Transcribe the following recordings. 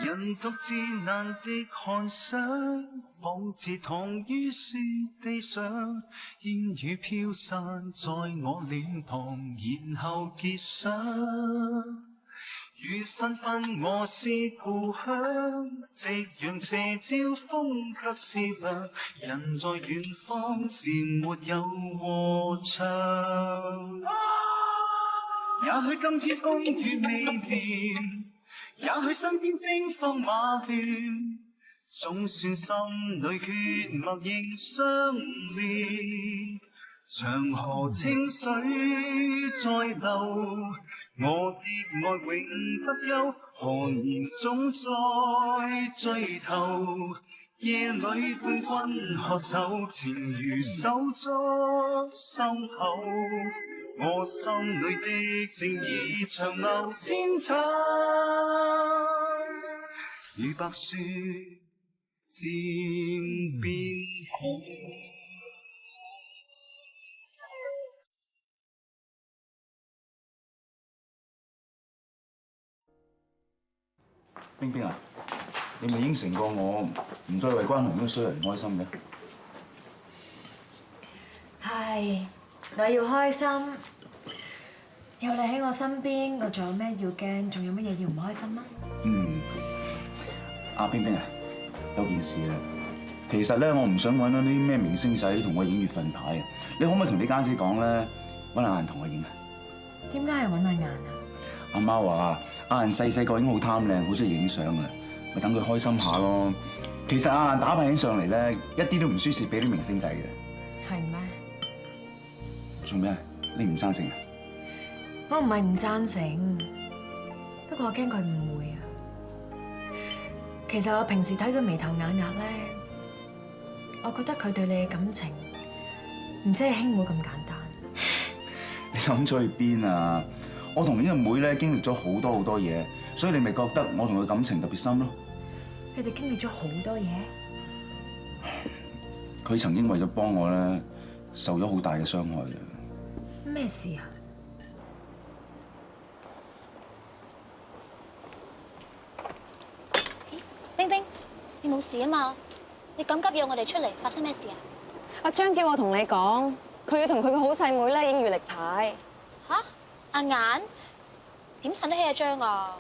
人獨自難的看想，仿似躺於雪地上，煙雨飄散在我臉龐，然後結霜。雨紛紛，我是故鄉，夕陽斜照，風卻是涼。人在遠方，是沒有和唱。也許今天風雨未眠，也許身邊兵荒馬亂，總算心裏血脈仍相連。長河清水在流，我的愛永不休，何年總在追頭。夜裏伴君喝酒，情如手足心口。我心裏的情意長流千尺，如白雪漸變紅。冰冰啊，你咪應承過我唔再為關紅呢個衰人開心嘅？係，我要開心。有你喺我身邊，我仲有咩要驚？仲有乜嘢要唔開心啊？阿冰冰啊，有件事啊，其實咧我唔想揾到啲咩明星仔同我影月份牌啊，你可唔可以同你家姐講咧，揾阿雁同我影啊？點解係揾阿雁啊？阿媽話阿雁細細個已經好貪靚，好中意影相啊，咪等佢開心下咯。其實阿雁打扮起上嚟咧，一啲都唔輸蝕俾啲明星仔嘅。係咩？做咩？你唔贊成啊？我唔係唔贊成，不過我驚佢誤會啊。其實我平時睇佢眉頭眼額咧，我覺得佢對你嘅感情唔止係兄妹咁簡單。你諗咗去邊啊？我同呢個妹咧經歷咗好多嘢，所以你咪覺得我同佢感情特別深咯。佢哋經歷咗好多嘢。佢曾經為咗幫我咧，受咗好大嘅傷害嘅。咩事啊？冰冰，你冇事啊嘛？你咁急約我哋出嚟，發生咩事啊？阿張叫我同你講，佢要同佢個好細妹咧影月曆牌。吓？阿雁點襯得起阿張啊？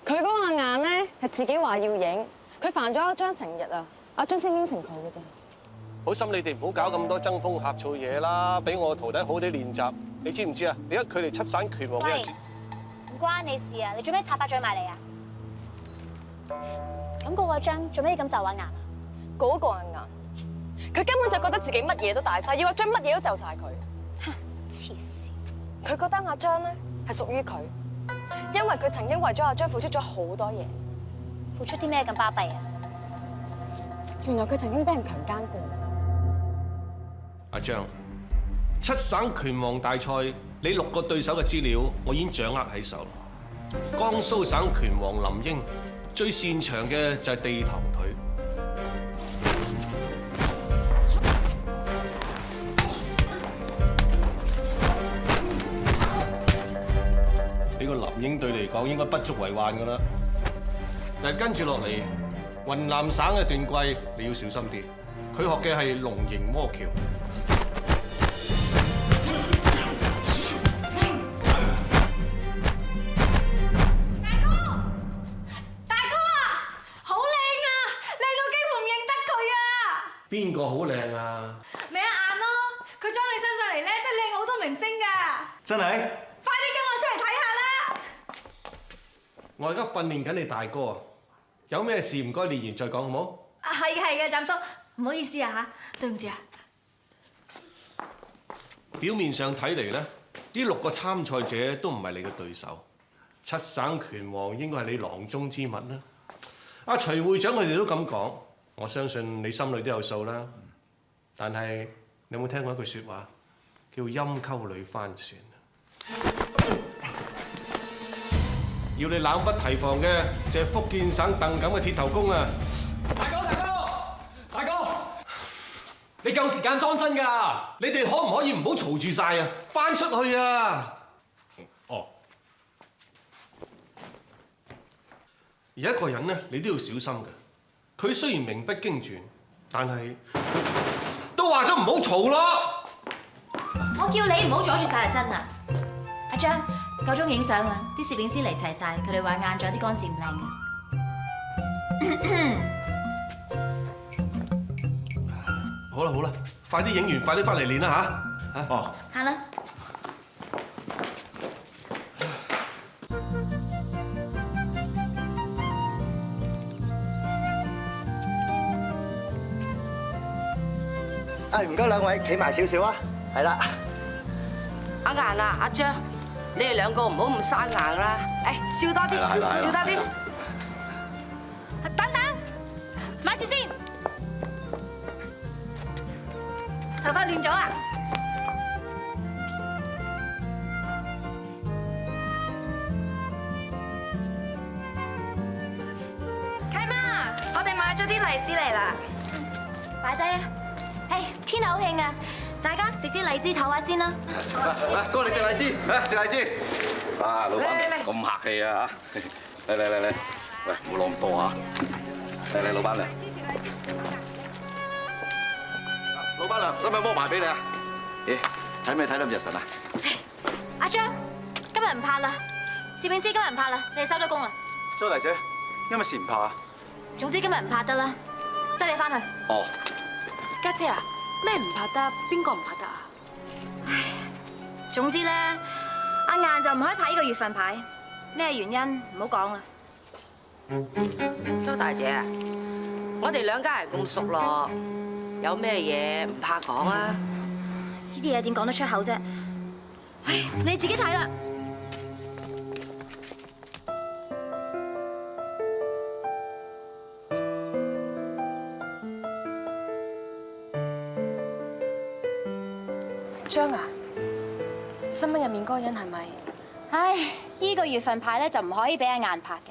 佢嗰個阿雁咧係自己話要影，佢煩咗阿張成日啊，阿張先應承佢嘅咋。好心你哋唔好搞咁多爭風呷醋嘢啦，俾我徒弟好啲練習。你知唔知啊？而家距離七省拳王嘅日子，唔關你事啊！你做咩插把嘴埋嚟啊？咁嗰個張做咩咁就阿雁啊？嗰個阿雁，佢根本就覺得自己乜嘢都大晒，要阿張乜嘢都就晒佢。黐線！佢覺得阿張咧係屬於佢，因為佢曾經為咗阿張付出咗好多嘢。付出啲咩咁巴閉啊？原來佢曾經俾人強姦過。阿張，七省拳王大賽，你6個對手嘅資料我已經掌握喺手。江蘇省拳王林英最擅長嘅就係地堂腿。呢個林英對你嚟講應該不足為患㗎啦。但係跟住落嚟，雲南省嘅段貴你要小心啲，佢學嘅係龍形魔橋。邊個好靚啊？咪阿雁咯，佢裝起身上嚟咧，真係靚好多明星噶。真係？快啲跟我出嚟睇下啦！我而家訓練緊你大哥啊，有咩事唔該練完再講好冇？啊，係嘅，湛叔，唔好意思啊嚇，對唔住啊。表面上睇嚟咧，呢6個參賽者都唔係你嘅對手，七省拳王應該係你囊中之物啦。阿徐會長佢哋都咁講。我相信你心裏都有數啦，但係你有冇聽過一句説話，叫陰溝裏翻船？要你冷不提防嘅，就係福建省鄧錦嘅鐵頭功啊！大哥，你夠時間裝身㗎？你哋可唔可以唔好嘈住晒啊？翻出去啊！哦，而一個人咧，你都要小心嘅。佢雖然名不經傳，但係都話咗唔好嘈咯。我叫你唔好阻住晒日真啊！阿張，夠鐘影相啦，啲攝影師嚟齊晒，佢哋話晏咗啲光線唔靚嘅。好啦好啦，快啲影完，快啲翻嚟練啦嚇！哦，行啦。唔該兩位，企埋少少啊，係啦。阿顏啊，阿張，你哋兩個唔好咁生硬啦，誒，笑多啲，笑多啲。等等，買住先。頭髮亂咗啊！契媽，我哋買咗啲荔枝嚟啦，擺低啊！天口慶啊，大家食啲荔枝唞下先啦。哥，你食荔枝，食荔枝。啊，老闆咁客氣啊嚇！嚟，喂，唔好攞咁多嚇。嚟，老闆娘。老闆娘，使唔使剝埋俾你啊？咦，睇咩睇得咁入神啊？阿張，今日唔拍啦，攝影師今日唔拍啦，你哋收咗工啦。周大姐，因乜事唔拍啊？總之今日唔拍得啦，執你翻去。哦。家姐啊，咩唔拍得？邊個唔拍得啊？唉，總之咧，阿晏就唔可以拍呢個月份牌，咩原因唔好講啦。周大姐啊，我哋兩家人咁熟咯，有咩嘢唔怕講啊？呢啲嘢點講得出口啫？唉，你自己睇啦。張啊，新聞入面嗰個人係咪？唉，呢個月份牌咧就唔可以俾阿晏拍嘅。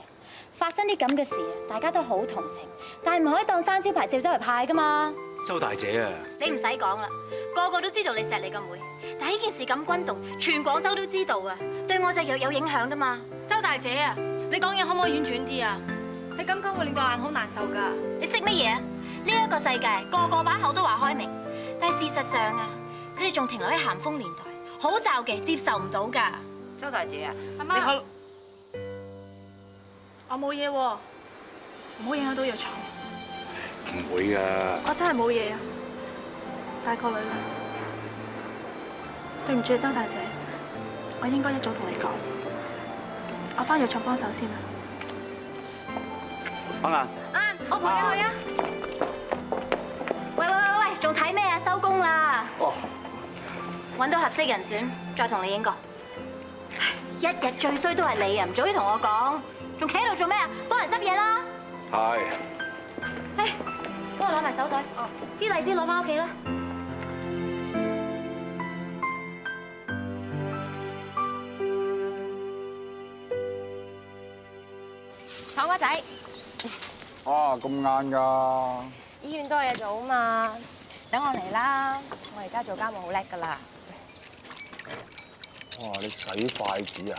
發生啲咁嘅事啊，大家都好同情，但係唔可以當生招牌笑周圍派噶嘛。周大姐啊，你唔使講啦，個個都知道你錫你個妹，但係呢件事咁轟動，全廣州都知道啊，對我隻藥有影響噶嘛。周大姐啊，你講嘢可唔可以婉轉啲啊？你咁講會令到晏好難受㗎。你識乜嘢啊？呢一個世界個個把口都話開明，但係事實上啊，佢哋仲停留喺咸豐年代，好罩嘅，接受唔到㗎。周大姐啊，阿媽，我冇嘢喎，唔好影響到藥廠。唔會㗎。我真係冇嘢啊，大個女啦。對唔住啊，周大姐，我應該一早同你講。我返藥廠幫手先啦。阿晏，我陪你去啊。喂，仲睇咩啊？收工啦。哦。揾到合適人選，再同你影個。一日最衰都係你啊！唔早啲同我講，仲企喺度做咩啊？幫人執嘢啦。係。誒，幫我攞埋手袋。哦。啲荔枝攞翻屋企啦。糖瓜仔。啊，咁晏㗎？醫院多嘢做啊嘛，等我嚟啦。我而家做家務好叻㗎啦。哇！你洗筷子啊？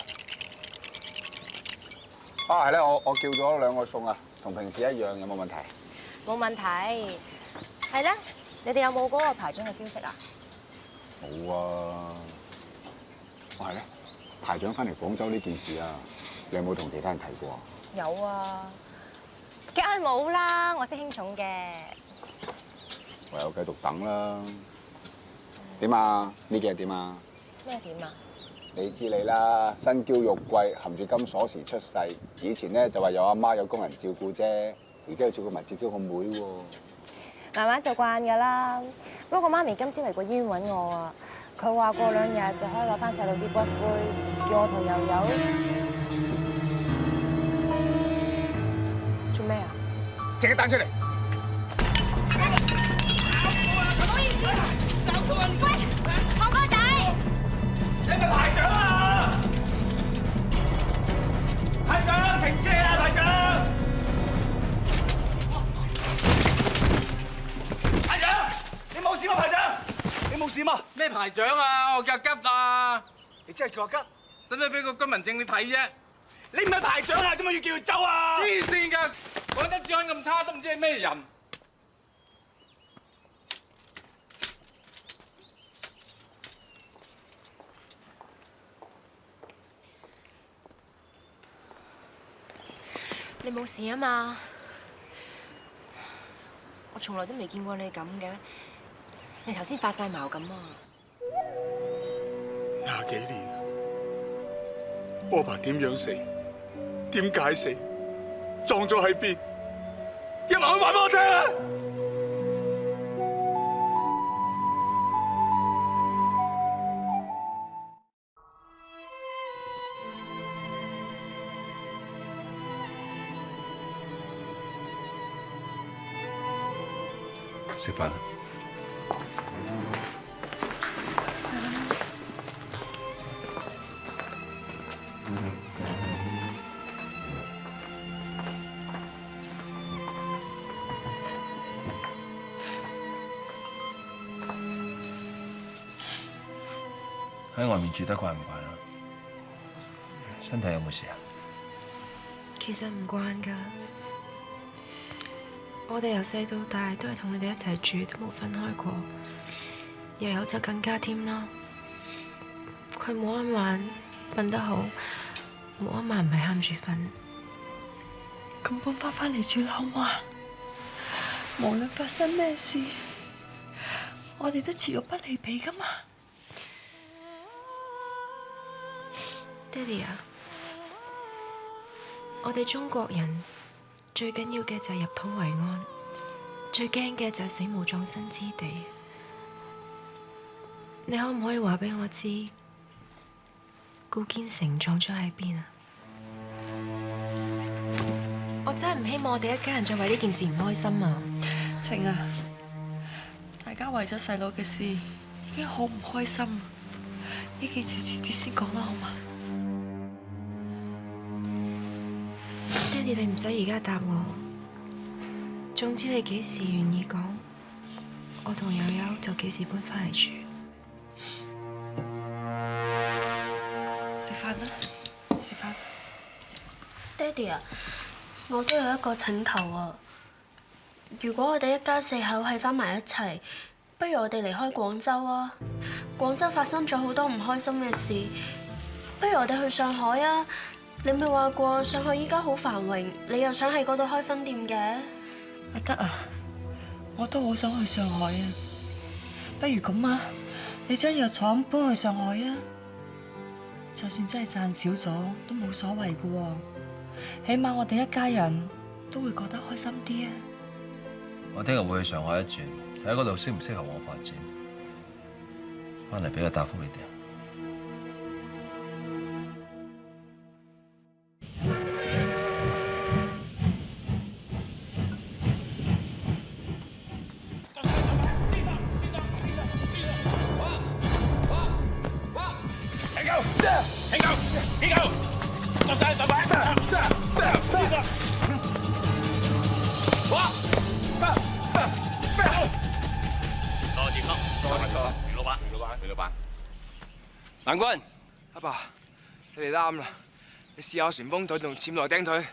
啊係咧，我叫咗2個餸啊，同平時一樣，有冇問題？冇問題。係咧，你哋有冇嗰個排長嘅消息啊？冇啊。係咧，排長翻嚟廣州呢件事啊，你有冇同其他人提過啊？有啊，梗係冇啦，我識輕重嘅。唯有繼續等啦。點啊？呢幾日點啊？咩點啊？你知你啦，身嬌肉貴，含住金鎖匙出世。以前咧就話有阿媽有工人照顧啫，而家要照顧埋自己個妹喎。慢慢就慣㗎啦。不過媽咪今朝嚟過醫院揾我啊，佢話過2日就可以攞翻細路啲骨灰，叫我同悠悠。做咩啊？隻雞蛋出嚟！唔好意思，喂，糖瓜仔，你係咪排長啊？排長，停車啊！排長，排長，你冇事嘛？排長，你冇事嘛？咩排長啊？我叫阿吉啊！你真係叫阿吉？使唔使俾個居民證你睇啫？你唔係排長啊？點解要叫佢走啊？黐線講得治安咁差，都唔知係咩人。你冇事啊嘛？我從來都未見過你咁嘅，你頭先發晒毛咁啊！20幾年，我阿爸點樣死？點解死？葬咗喺邊？一埋去話俾我聽啊！食飯啦！喺外面住得慣唔慣啊？身體有冇事啊？其實唔慣㗎。我哋由細到大都係同你哋一齊住，都冇分開過。又有就更加添啦。佢冇一晚瞓得好，冇一晚唔係喊住瞓。咁搬返嚟住啦，好嘛？無論發生咩事，我哋都遲早不離彼㗎嘛。爹哋啊，我哋中國人最緊要嘅就係入土為安，最驚嘅就係死無葬身之地。你可唔可以話俾我知，顧堅成葬咗喺邊啊？我真係唔希望我哋一家人再為呢件事唔開心啊！晴啊，大家為咗細佬嘅事已經好唔開心，呢件事遲啲先講啦，好嘛？爹哋，你唔使而家答我。總之你幾時願意講，我同悠悠就幾時搬返嚟住。食飯啦，食飯。爹哋啊，我都有一個請求啊。如果我哋一家4口係返埋一齊，不如我哋離開廣州啊！廣州發生咗好多唔開心嘅事，不如我哋去上海啊！你咪話過上海依家好繁榮，你又想喺嗰度開分店嘅？阿德啊，我都好想去上海啊！不如咁啊，你將藥廠搬去上海啊！就算真係賺少咗都冇所謂噶喎，起碼我哋一家人都會覺得開心啲啊！我聽日會去上海一轉，睇下嗰度適唔適合我發展，翻嚟俾個答覆你哋。蘭君，阿爸，你嚟得啱啦！你試下旋風腿同潛來釘腿。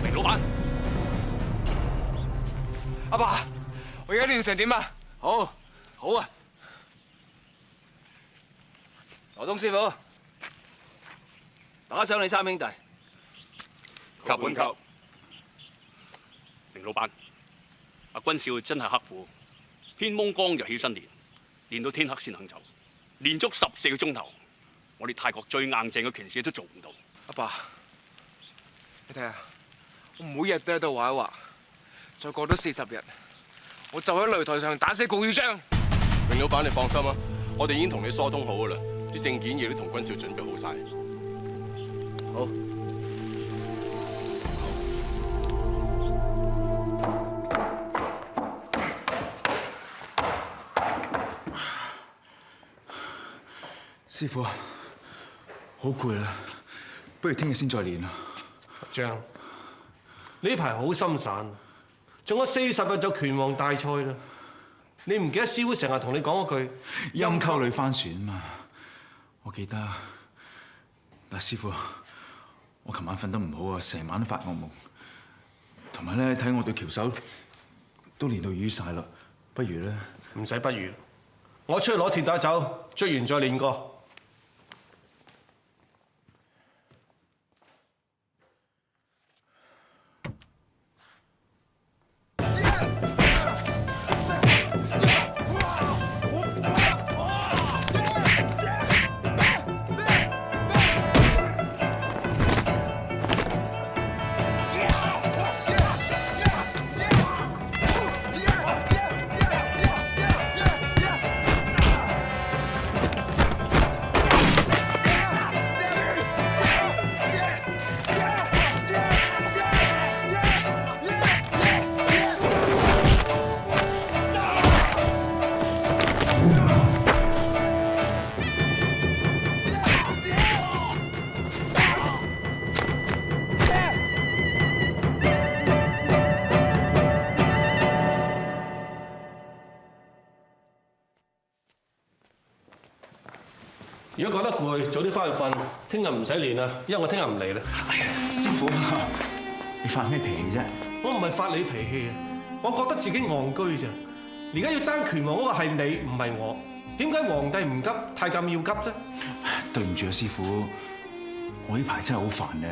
明老闆，阿爸，我而家練成點啊？好，好啊！羅東師傅，打賞你3兄弟。扣本扣。明老闆，阿軍少真係刻苦，天蒙光就起身練，練到天黑先肯走，練足14個鐘頭。我哋泰國最硬淨嘅拳師都做唔到。阿爸，你睇下，我每日都喺度畫一畫，再過多40日，我就喺擂台上打死顧耀章。明老闆，你放心啊，我哋已經同你疏通好噶啦，啲證件亦都同軍少準備好晒。好。師傅，好攰啦，不如聽日先再練啦。阿張，呢排好心散，仲有40日就拳王大賽啦。你唔記得師傅成日同你講嗰句陰溝裏翻船嘛？我記得。嗱，師傅，我琴晚瞓得唔好啊，成晚都發惡夢，同埋咧睇我對橋手都練到瘀晒啦，不如咧？唔使不如，我出去攞鐵打走，追完再練過。如果覺得攰，早啲翻去瞓，聽日唔使練啦，因為我聽日唔嚟啦。哎呀，師傅，你發咩脾氣啫？我唔係發你脾氣啊，我覺得自己戇居啫。而家要爭拳王嗰個係你，唔係我。點解皇帝唔急，太監要急咧？對唔住啊，師傅，我呢排真係好煩咧。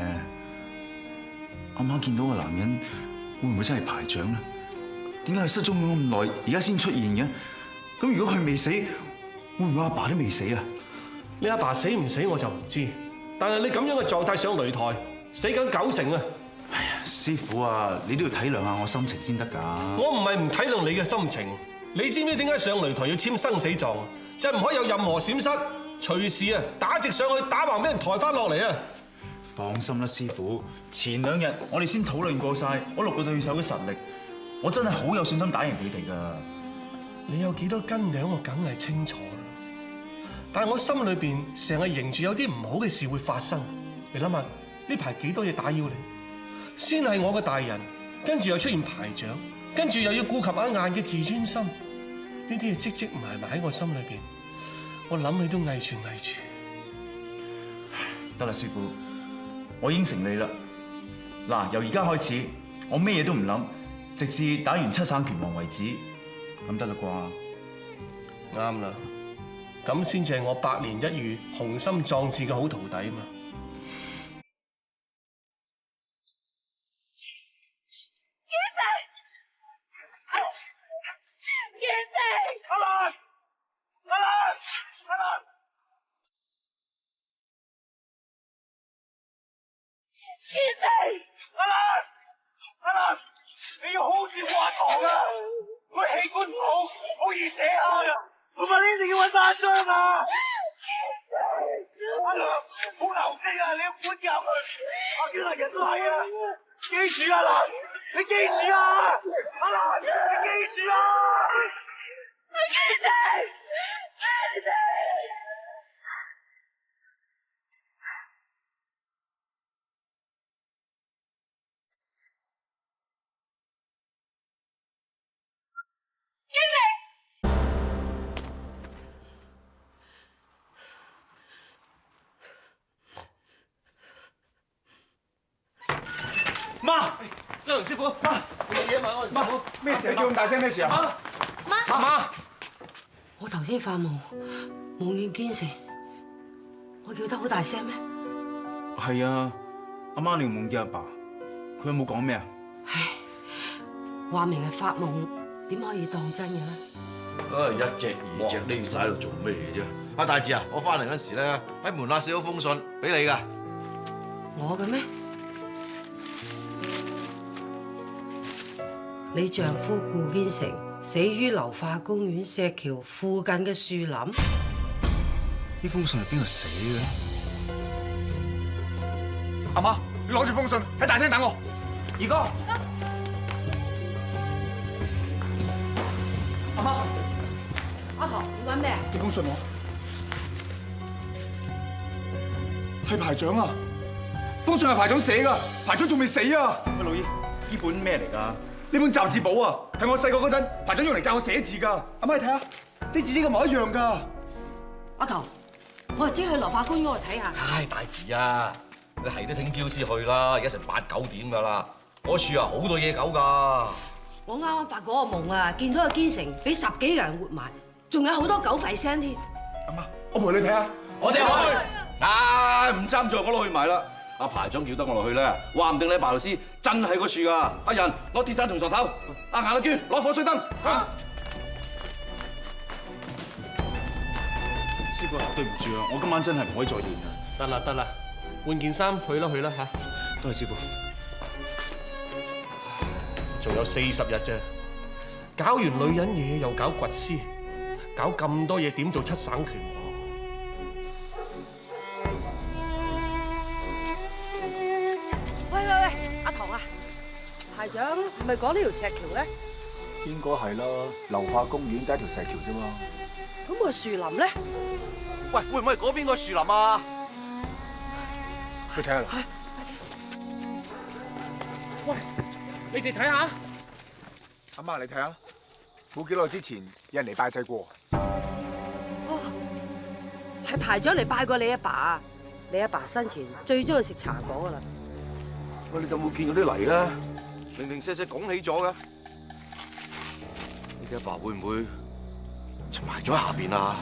阿媽見到個男人，會唔會真係排長咧？點解佢失蹤咗咁耐，而家先出現嘅？咁如果佢未死，會唔會阿爸都未死啊？你阿爸死唔死我就唔知，但係你咁樣嘅狀態上擂台，死緊90%啊！哎呀，師傅啊，你都要體諒下我心情先得㗎。我唔係唔體諒你嘅心情，你知唔知點解上擂台要簽生死狀？就係唔可以有任何閃失，隨時啊打直上去，打橫俾人抬翻落嚟啊！放心啦，師傅，前2日我哋先討論過晒我6個對手嘅實力，我真係好有信心打贏佢哋㗎。你有幾多斤兩，我梗係清楚啦。但係我心裏邊成日迎住有啲唔好嘅事會發生。你諗下呢排幾多嘢打擾你？先係我嘅大人，跟住又出現排長，跟住又要顧及阿晏嘅自尊心，呢啲嘢積積埋埋喺我心裏邊，我諗起都翳住翳住。得啦，師傅，我應承你啦。嗱，由而家開始，我咩嘢都唔諗，直至打完7省拳王為止，咁得啦啩？啱啦。咁先至係我百年一遇、雄心壯志嘅好徒弟嘛！阿蘭，你要好好照顧阿棠啊！佢氣管唔好，好易瀉下噶。我話你一定要揾翻張啊！阿蘭，好流氣啊！你要管教佢，阿娟係人都係啊！記住阿蘭，你記住啊！阿蘭，你記住啊！阿娟媽，阿梁師傅，媽，有嘢問我。媽，咩事啊？叫咁大聲咩事啊？媽，我頭先發夢，夢見堅成，我叫得好大聲咩？係啊，阿媽你夢見阿爸，佢有冇講咩啊？唉，話明係發夢，點可以當真嘅咧？一隻二隻匿晒喺度做咩嘢啫？阿大志啊，我翻嚟嗰時咧喺門罅寫咗封信俾你㗎。我嘅咩？你丈夫顧堅成死於流化公園石橋附近嘅樹林。呢封信係邊個寫嘅？阿媽，你攞住封信喺大廳等我。二哥，阿媽，阿棠，你揾咩啊？呢封信係排長啊！封信係排長寫㗎，排長仲未死啊！喂，老姨，呢本咩嚟㗎？呢本雜誌簿啊，係我細個嗰陣排長用嚟教我寫字㗎。阿媽你睇下，啲字跡一模一樣㗎。阿頭，我哋即去流化公園嗰度睇下。唉，大志啊，你係都聽朝先去啦，而家成8、9點㗎啦。嗰處啊好多野狗㗎。我啱啱發嗰個夢啊，見到個堅城俾10幾個人活埋，仲有好多狗吠聲添。阿媽，我陪你睇下。我哋去。啊，唔爭在我都去埋啦。阿排長叫得我落去咧，話唔定你白老師真係嗰處啊！阿仁攞鐵鏟同床頭，阿顏麗娟攞火水燈。嚇！師傅，對唔住啊，我今晚真係唔可以再練啊。得啦得啦，換件衫去啦嚇。多謝師傅。仲有40日啫，搞完女人嘢又搞掘屍，搞咁多嘢點做7省拳王？喂，阿唐啊，排長唔係講呢條石橋咧？應該係啦，流化公園得一條石橋啫嘛。咁個樹林咧？喂，會唔會係嗰邊個樹林啊？去睇下啦。喂，你哋睇下。阿媽，你睇下，冇幾耐之前有人嚟拜祭過。哦，係排長嚟拜過你阿爸啊！你阿爸生前最中意食茶果噶啦。喂，你有冇見過啲泥咧？零零舍舍拱起咗嘅。你阿爸會唔會沉埋咗喺下邊啊？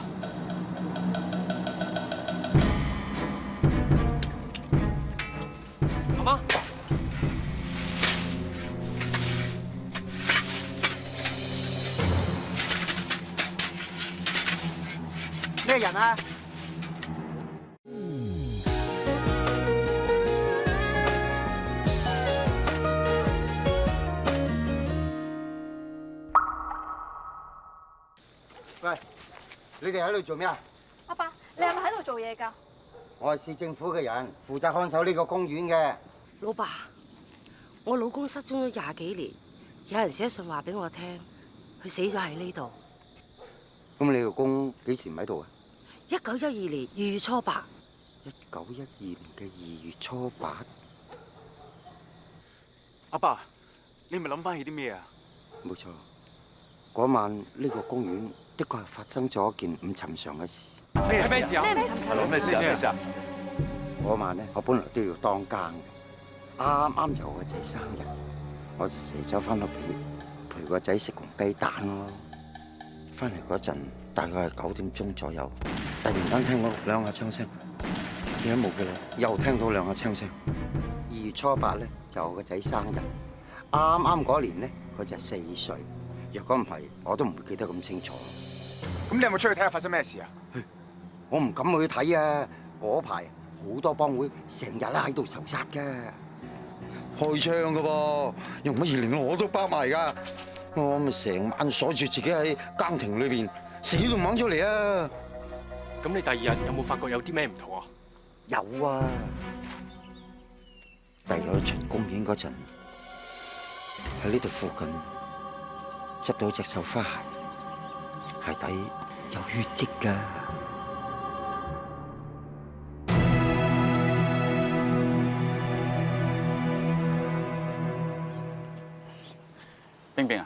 阿媽，咩人啊？喂，你哋喺度做咩啊？阿爸，你係咪喺度做嘢㗎？我係市政府嘅人，負責看守呢個公園嘅。老爸，我老公失蹤咗20幾年，有人寫信話俾我聽，佢死咗喺呢度。咁你老公幾時唔喺度啊？1912年2月初8。1912年嘅2月初8。阿爸，你係咪諗翻起啲咩啊？冇錯，嗰晚呢個公園的確係發生咗一件唔尋常嘅事。咩事啊？咩唔尋常？咩事啊？嗰晚咧，我本來都要當更嘅，啱啱就我個仔生日，我就射咗翻屋企陪個仔食紅雞蛋咯。翻嚟嗰陣大概係9點鐘左右，突然間聽到2下槍聲，而家冇嘅啦，又聽到2下槍聲。2月初8咧就我個仔生日，啱啱嗰年咧佢就4歲。若果唔係，我都唔會記得咁清楚。咁你有冇出去睇下發生咩事啊？我唔敢去睇啊！嗰排好多幫會成日喺度仇殺㗎，開槍㗎噃，用乜嘢連我都包埋㗎？我咪成晚鎖住自己喺更亭裏邊，死都唔肯出嚟啊！咁你第2日有冇發覺有啲咩唔妥啊？有啊！第2日巡公園嗰陣，喺呢度附近執到隻繡花鞋，鞋底有血跡㗎。冰冰啊，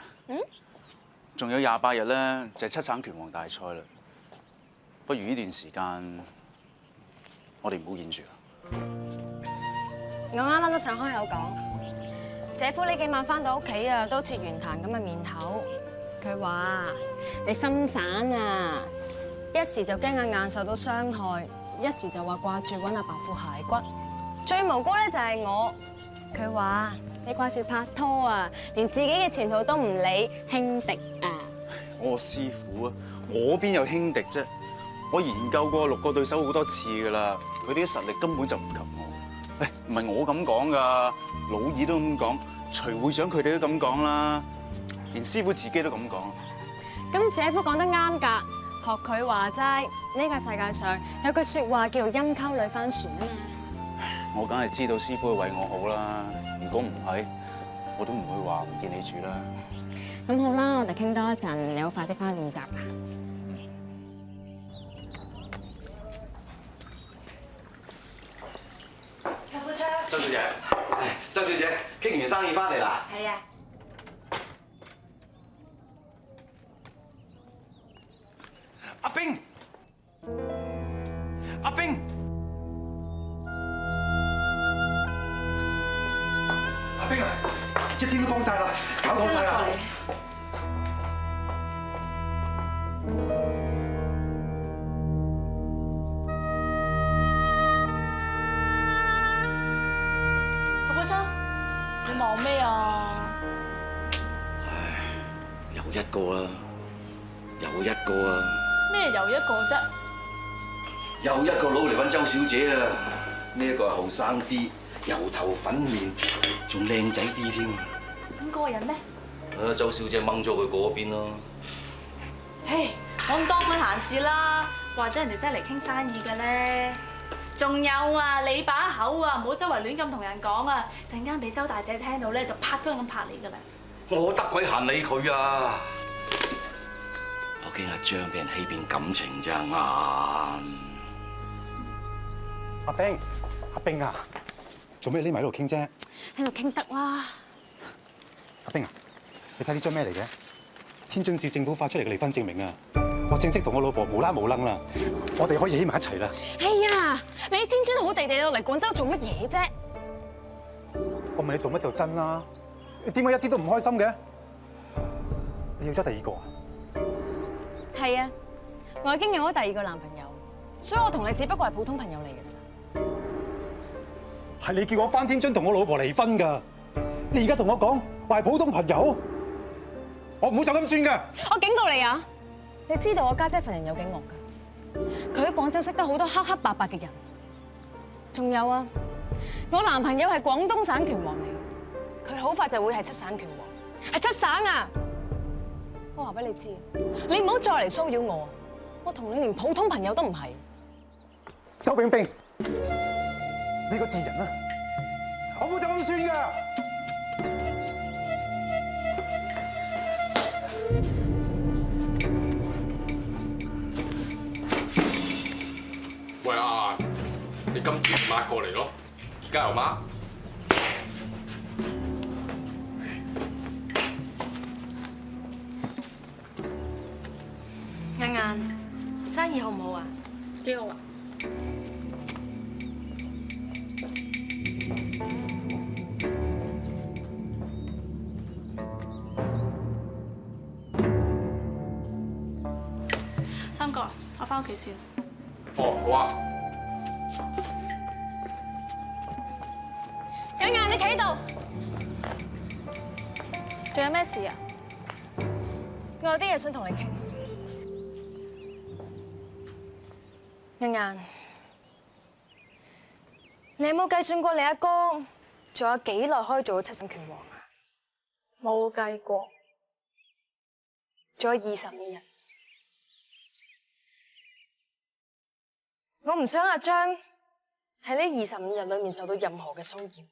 仲有28日咧，就係7省拳王大賽啦。不如呢段時間，我哋唔好演住啦。我啱啱都想開口講，姐夫呢幾晚翻到屋企啊，都似圓彈咁嘅面口。佢話你心散啊，一時就驚阿雁受到傷害，一時就話掛住揾阿伯副骸骨。最無辜咧就係我，佢話你掛住拍拖啊，連自己嘅前途都唔理，輕敵啊！我個師傅啊，我邊有輕敵啫？我研究過6個對手好多次㗎啦，佢哋啲實力根本就唔及我。喂，唔係我咁講㗎，老二都咁講，徐會長佢哋都咁講啦，連師傅自己都咁講。咁姐夫講得啱㗎，學佢話齋，呢個世界上有句説話叫做陰溝裏翻船啊嘛。我梗係知道師傅會為我好啦，如果唔係，我都唔會話唔見你住啦。咁好啦，我哋傾多一陣，你好快啲翻去練習啦。周小姐，周小姐，傾完生意翻嚟啦？係啊。阿冰，阿冰，阿冰啊！一天都光晒啦，搞錯晒啦！阿火叔，你忙咩啊？又一個啦，又一個啊！咩又一個啫？又一個佬嚟揾周小姐啊！呢一個後生啲，油頭粉面，仲靚仔啲添。咁嗰個人呢？周小姐掹咗佢嗰邊咯。嘿，我唔當佢閒事啦，或者人哋真係嚟傾生意嘅咧。仲有啊，你把口啊，唔好周圍亂咁同人講啊，陣間俾周大姐聽到咧，就拍姜咁拍你噶啦。我得鬼閒理佢啊！我驚阿張俾人欺騙感情咋眼。阿冰，阿冰啊，做咩匿埋喺度傾啫？喺度傾得啦。阿冰啊，你睇呢張咩嚟嘅？天津市政府發出嚟嘅離婚證明啊！我正式同我老婆無啦無楞啦，我哋可以喺埋一齊啦。係啊，你喺天津好地地落嚟廣州做乜嘢啫？我問你做乜就真啦，你點解一啲都唔開心嘅？你要咗第二個啊？係啊，我已經有咗第二個男朋友，所以我同你只不過係普通朋友嚟嘅啫。係你叫我返天津同我老婆離婚㗎，你而家同我講話係普通朋友，我唔會就咁算㗎。我警告你啊！你知道我家姐份人有幾惡㗎？佢喺廣州識得好多黑黑白白嘅人，仲有啊，我男朋友係廣東省拳王嚟，佢好快就會係七省拳王，係七省啊！我話俾你知，你唔好再嚟騷擾我，我同你連普通朋友都唔係。周冰冰，你個賤人啊！我冇就咁算㗎。喂啊！你今朝抹過嚟咯，而家又抹。晏晏，生意好唔好啊？幾好啊！三哥，我返屋企先。哦，好啊。晏晏，你企喺度，仲有咩事啊？我有啲嘢想同你傾。晏晏，你有冇計算過你阿哥仲有幾耐可以做到七省拳王啊？冇計過，仲有25日。我唔想阿張喺呢25日裏面受到任何嘅騷擾。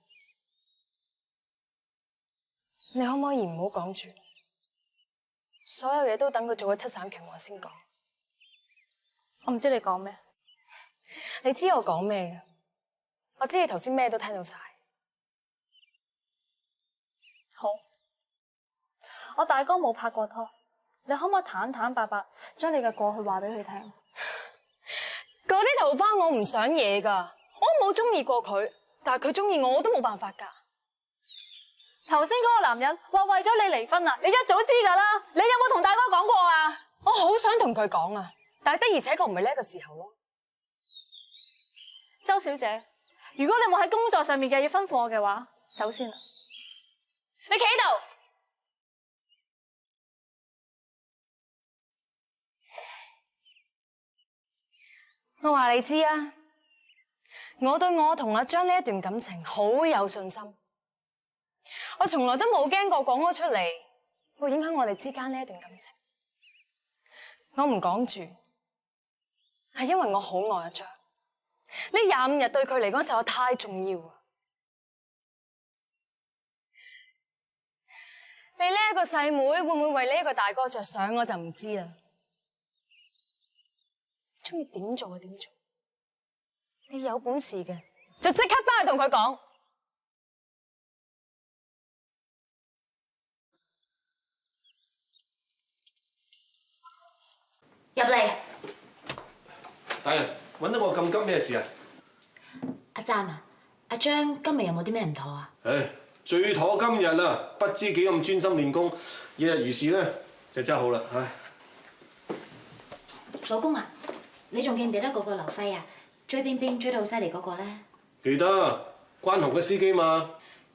你可唔可以唔好講住？所有嘢都等佢做咗七省拳王先講。我唔知你講咩。你知我講咩嘅？我知你頭先咩都聽到晒。好，我大哥冇拍過拖，你可唔可以坦坦白白將你嘅過去話俾佢聽？嗰啲桃花我唔想嘢㗎，我都冇中意過佢，但係佢中意我，我都冇辦法㗎。頭先嗰個男人話為咗你離婚啊，你一早知㗎啦，你有冇同大哥講過啊？我好想同佢講啊，但係的而且確唔係呢一個時候咯。周小姐，如果你冇喺工作上面嘅嘢吩咐我嘅話，走先啦。你企喺度。我話你知啊，我對我同阿張呢一段感情好有信心，我從來都冇驚過講咗出嚟會影響我哋之間呢一段感情。我唔講住，係因為我好愛阿張。呢25日對佢嚟講實在太重要啊！你呢一個細妹會唔會為呢一個大哥着想，我就唔知啦。中意點做就點做，你有本事嘅就即刻返去同佢講。入嚟。大人揾到我咁急咩事啊？阿湛啊，阿張今日有冇啲咩唔妥啊？唉，最妥今日啦，不知幾咁專心練功，日日如是咧，就真好啦，唉。老公啊，你仲記唔記得嗰個劉輝啊？追冰冰追到好犀利嗰個咧？記得，關紅嘅司機嘛。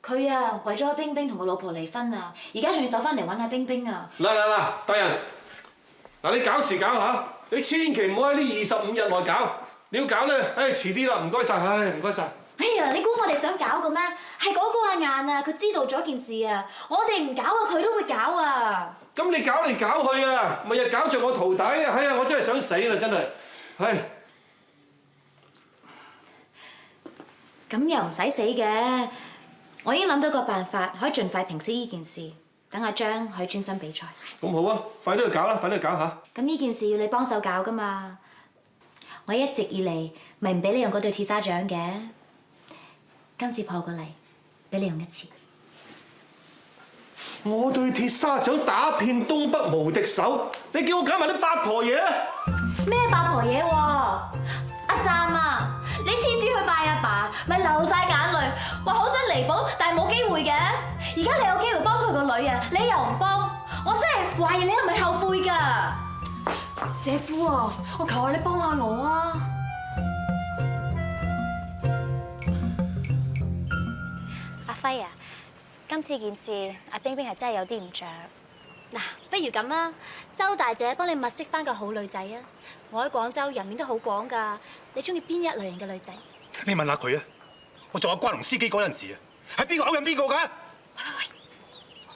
佢啊，為咗冰冰同個老婆離婚啊，而家仲要走翻嚟揾阿冰冰啊！嗱，大人，嗱你搞時搞下，你千祈唔好喺呢25日內搞。你要搞咧，遲啲啦，唔該晒，唔該晒。哎呀，你估我哋想搞嘅咩？係嗰個阿雁啊，佢知道咗件事啊，我哋唔搞啊，佢都會搞啊。咁你搞嚟搞去啊，咪又搞着我徒弟，哎呀，我真係想死啦，真係，唉。咁又唔使死嘅，我已經諗到個辦法，可以盡快平息呢件事，等阿張可以專心比賽。咁好啊，快啲去搞啦，快啲去搞下。咁呢件事要你幫手搞噶嘛？我一直以嚟咪唔俾你用嗰對鐵砂掌嘅，今次破個例，俾你用一次。我對鐵砂掌打遍東北無敵手，你叫我搞埋啲八婆嘢？咩八婆嘢喎？阿湛啊，你次次去拜阿爸，咪流晒眼淚，話好想彌補，但係冇機會嘅。而家你有機會幫佢個女啊，你又唔幫，我真係懷疑你係咪後悔㗎？姐夫啊，我求下你幫下我啊！阿輝啊，今次件事阿冰冰係真係有啲唔着。嗱，不如咁啊，周大姐幫你物色翻個好女仔啊！我喺廣州人面都好廣㗎，你中意邊一類型嘅女仔？你問下佢啊！我做阿關龍司機嗰陣時啊，係邊個勾引邊個㗎？喂，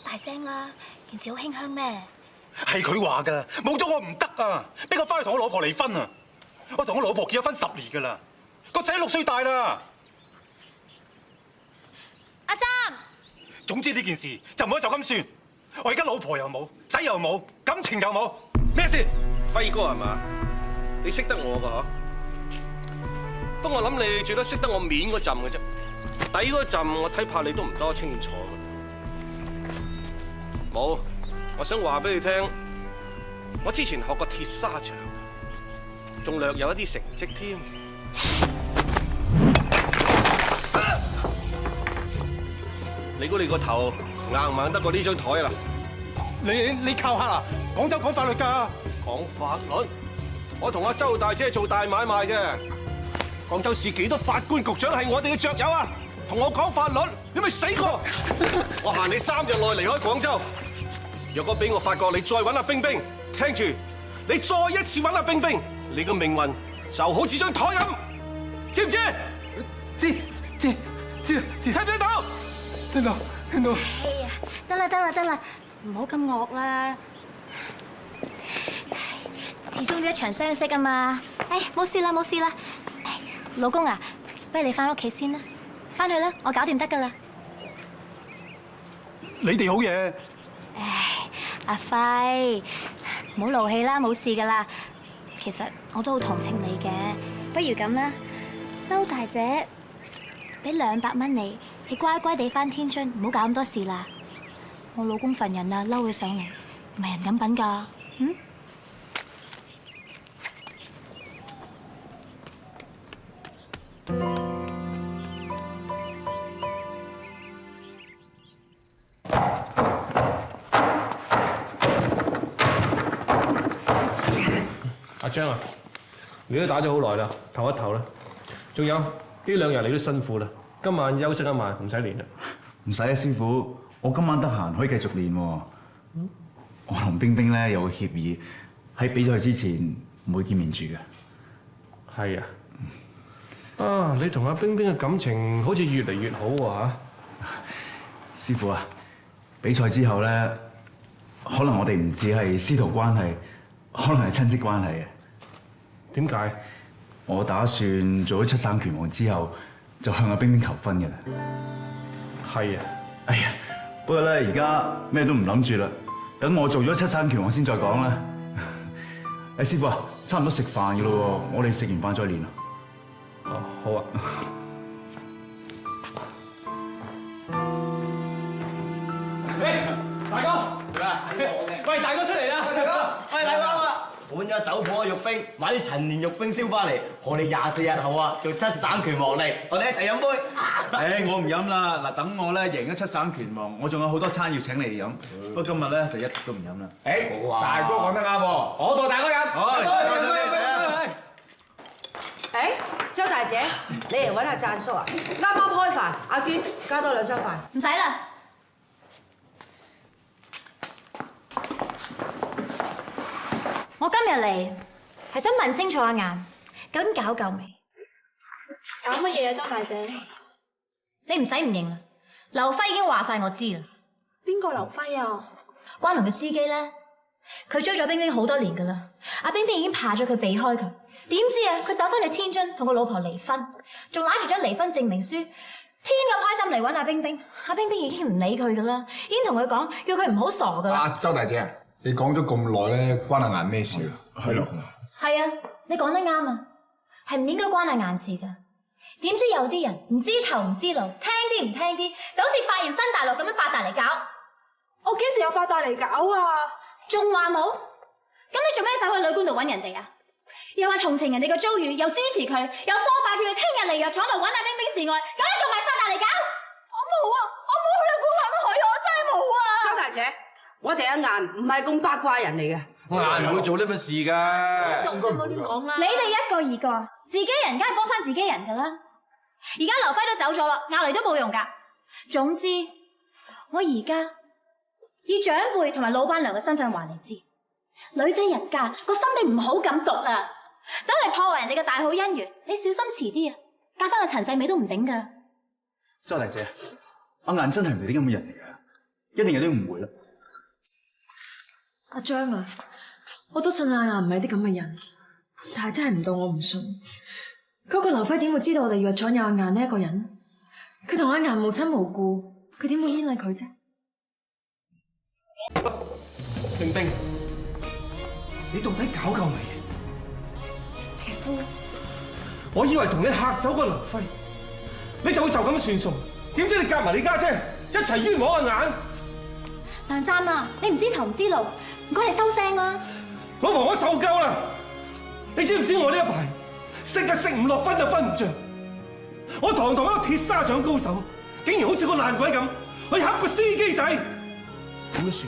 大聲啦！件事好馨香咩？係佢話㗎，冇咗我唔得啊！逼我翻去同我老婆離婚啊！我同我老婆結咗婚10年㗎啦，個仔6歲大啦。阿湛，總之呢件事就唔可以就咁算。我而家老婆又冇，仔又冇，感情又冇，咩事？輝哥係嘛？你識得我㗎嗬？不過我諗你最多識得我面嗰陣嘅啫，底嗰陣我睇怕你都唔多清楚㗎。冇，我想話俾你聽，我之前學過鐵砂掌，仲略有一啲成績添。你估你個頭硬唔硬得過呢張台啦？你靠下啦！廣州講法律㗎。講法律？我同阿周大姐做大買賣嘅。廣州市幾多法官局長係我哋嘅雀友啊！同我講法律，你咪死過！我限你3日內離開廣州。若果俾我發覺你再揾阿冰冰，聽住，你再一次揾阿冰冰，你個命運就好似張台咁，知唔知？知。聽唔聽到？聽到。哎呀，得啦，唔好咁惡啦。始終呢一場相識啊嘛。冇事啦。老公啊，不如你翻屋企先啦，翻去啦，我搞掂得噶啦。你哋好嘢。阿輝，唔好勞氣啦，冇事噶啦。其實我都好同情你嘅，不如咁啦，周大姐俾200蚊你，你乖乖地翻天津，唔好搞咁多事啦。我老公份人啊，嬲起上嚟，唔係人咁品㗎。阿張啊，你都打咗好耐啦，唞一唞啦。仲有呢2日你都辛苦啦，今晚休息一晚，唔使練啦。唔使啊，師傅，我今晚得閒可以繼續練喎。我同冰冰咧有個協議，喺比賽之前唔會見面住嘅。係啊。啊，你同阿冰冰嘅感情好似越嚟越好喎嚇。師傅啊，比賽之後咧，可能我哋唔止係師徒關係，可能係親戚關係嘅。點解？我打算做咗七省拳王之後，就向阿冰冰求婚嘅啦。係啊。哎呀，不過咧而家咩都唔諗住啦，等我做咗七省拳王先再講啦。師傅啊，差唔多食飯嘅咯喎，我哋食完飯再練啊。哦，好啊。大哥，喂，大哥出嚟啦！大哥，大哥啊！揾咗酒鋪嘅肉冰，買啲陳年肉冰燒翻嚟，我哋24日後啊做七省拳王嚟，我哋一齊飲杯。誒，我唔飲啦。嗱，等我咧贏咗七省拳王，我仲有好多餐要請你哋飲。不過今日咧就一啲都唔飲啦。誒，大哥講得啱喎，我代大哥飲。誒，周大姐，你嚟揾阿贊叔啊？啱啱開飯，阿娟加多2餐飯。唔使啦。我今日嚟係想問清楚阿顏，究竟搞夠未？搞乜嘢啊，周大姐？你唔使唔認啦，劉輝已經話晒我知啦。邊個劉輝啊？關龍嘅司機咧，佢追咗冰冰好多年噶啦。阿冰冰已經怕咗佢避開佢，點知啊，佢走翻去天津同個老婆離婚，仲攞住張離婚證明書，天咁開心嚟揾阿冰冰。阿冰冰已經唔理佢噶啦，已經同佢講叫佢唔好傻噶啦。周大姐，你講咗咁耐咧，關阿顏咩事啊？係咯。係啊，你講得啱啊，係唔應該關阿顏事噶。點知有啲人唔知頭唔知路，聽啲唔聽啲，就好似發現新大陸咁樣發大嚟搞。我幾時有發大嚟搞啊？仲話冇？咁你做咩走去旅館度揾人哋啊？又話同情人哋嘅遭遇，又支持佢，又梳化叫佢聽日嚟藥廠度揾阿冰冰示愛，咁你仲係發大嚟搞？我冇啊，我冇去旅館揾佢，我真係冇啊！周大姐，我哋阿顏唔係咁八卦人嚟嘅。顏唔會做呢份事㗎。冇亂講啦！你哋一個二個，自己人梗係幫翻自己人㗎啦。而家劉輝都走咗啦，拗嚟都冇用㗎。總之，我而家以長輩同埋老闆娘嘅身份話你知，女仔人家個心地唔好咁毒啊，走嚟破壞人哋嘅大好姻緣，你小心遲啲啊，嫁翻個陳世美都唔頂㗎。周大姐，阿顏真係唔係啲咁嘅人嚟㗎，一定有啲誤會啦。阿張啊，我都信阿顏唔係啲咁嘅人，但係真係唔到我唔信。嗰個劉輝點會知道我哋藥廠有阿顏呢一個人？佢同阿顏無親無故，佢點會依賴佢啫？冰冰，你到底搞夠未？姐夫，我以為同你嚇走個劉輝，你就會就咁算數，點知你夾埋你家姐一齊冤枉阿顏。梁湛啊，你唔知頭唔知路，唔該你收聲啦。老婆，我受夠啦！你知唔知我呢一排食啊食唔落，瞓就瞓唔着。我堂堂一個鐵砂掌高手，竟然好似個爛鬼咁去恰個司機仔，點算？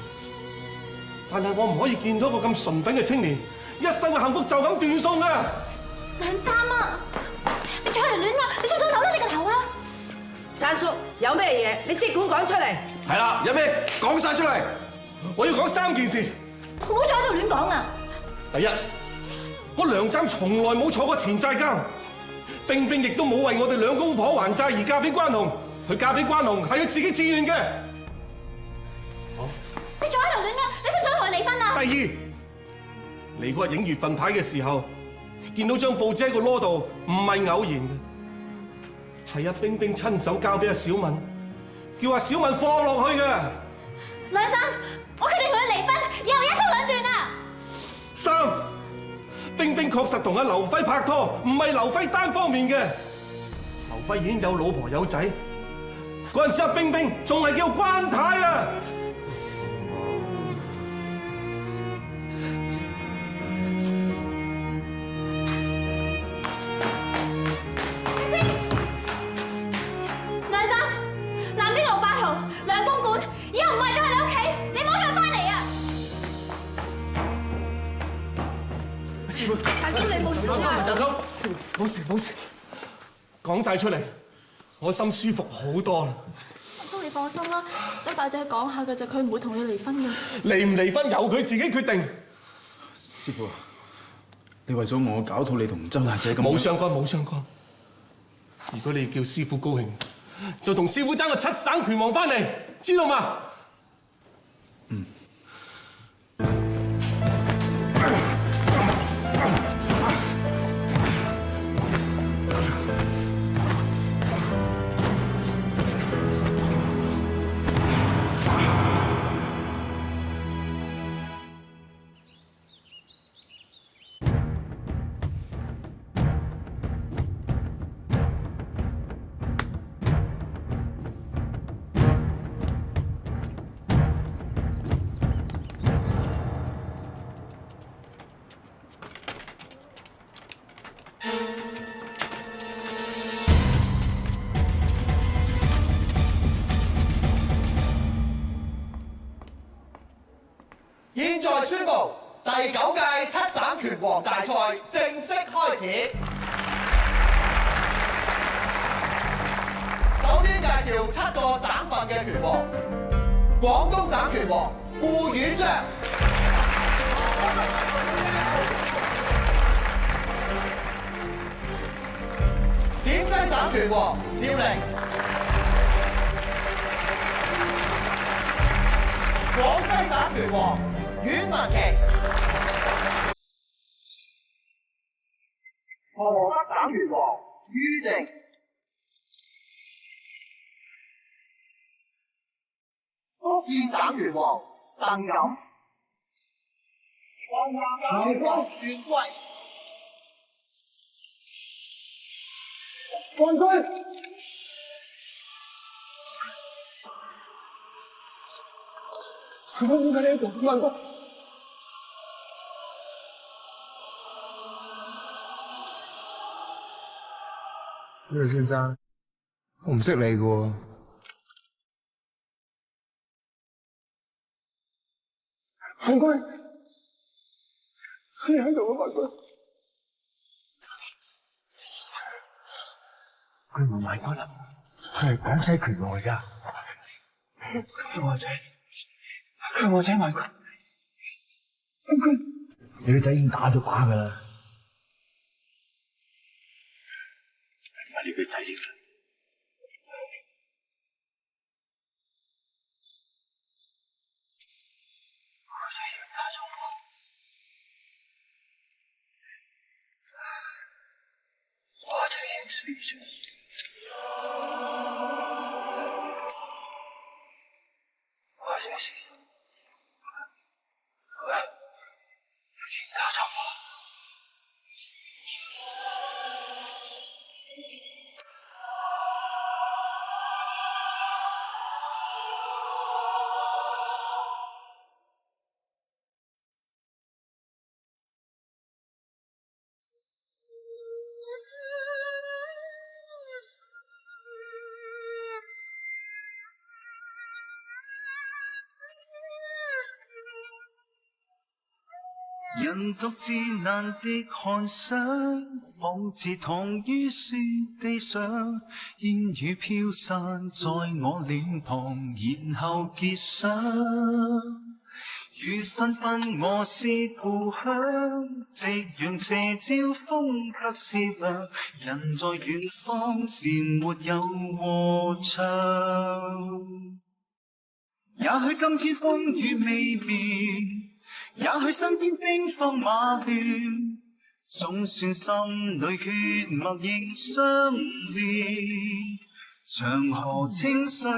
但係我唔可以見到個咁純品嘅青年一生嘅幸福就咁斷送啊！梁湛啊，你再嚟亂啊！你想唔想扭甩你個頭啊？燦叔，有咩嘢你即管講出嚟。係啦，有咩講晒出嚟。我要講3件事。唔好再喺度亂講啊！第一，我梁湛從來冇坐過錢債監，冰冰亦都冇為我哋兩公婆還債而嫁俾關雄，佢嫁俾關雄係佢自己自願嘅。你再喺度亂啊！你想唔想同佢離婚啊？第二，你嗰日影月份牌嘅時候，見到張報紙喺個籮度，唔係偶然嘅，係阿冰冰親手交俾阿小敏，叫阿小敏放落去嘅。梁湛，我決定同佢離婚，以後一刀兩斷啊！3，冰冰確實同阿劉輝拍拖，唔係劉輝單方面嘅。劉輝已經有老婆有仔，嗰陣時阿冰冰仲係叫關太啊！梁湛，南邊路8號梁公館，以後唔係咗喺你屋企，你唔好再翻嚟啊！師傅，大師你冇事啊？大叔，冇事冇事，講晒出嚟，我心舒服好多啦。阿叔你放心啦，周大姐講下嘅就佢唔會同你離婚嘅。離唔離婚由佢自己決定。師傅，你為咗我搞到你同周大姐咁，冇相干冇相干。如果你要叫師傅高興，就同師傅爭個7省拳王翻嚟，知道嘛？嗯。宣布第9屆七省拳王大賽正式開始。首先介紹7個省份嘅拳王。廣東省拳王顧宇章，陝西省拳王趙玲，廣西省拳王阮文琪，河北省拳王于靜。福建省拳王鄧錦，南方袁貴，萬歲！我點解你喺度？萬歲！呢位先生，我唔識你嘅喎。萬歲！你喺度啊，萬歲！佢唔係萬軍啦，佢係廣西拳王嚟㗎。佢我仔，佢我仔萬軍。你個仔已經打咗靶㗎啦，唔係你個仔嚟㗎。人獨自難的看想，仿似躺於雪地上，煙雨飄散在我臉龐，然後結霜。雨紛紛我是故鄉，夕陽斜照風卻是涼，人在遠方自沒有和唱。也許今天風雨未變，也許身邊兵荒馬亂，總算心裏血脈仍相連。長河清水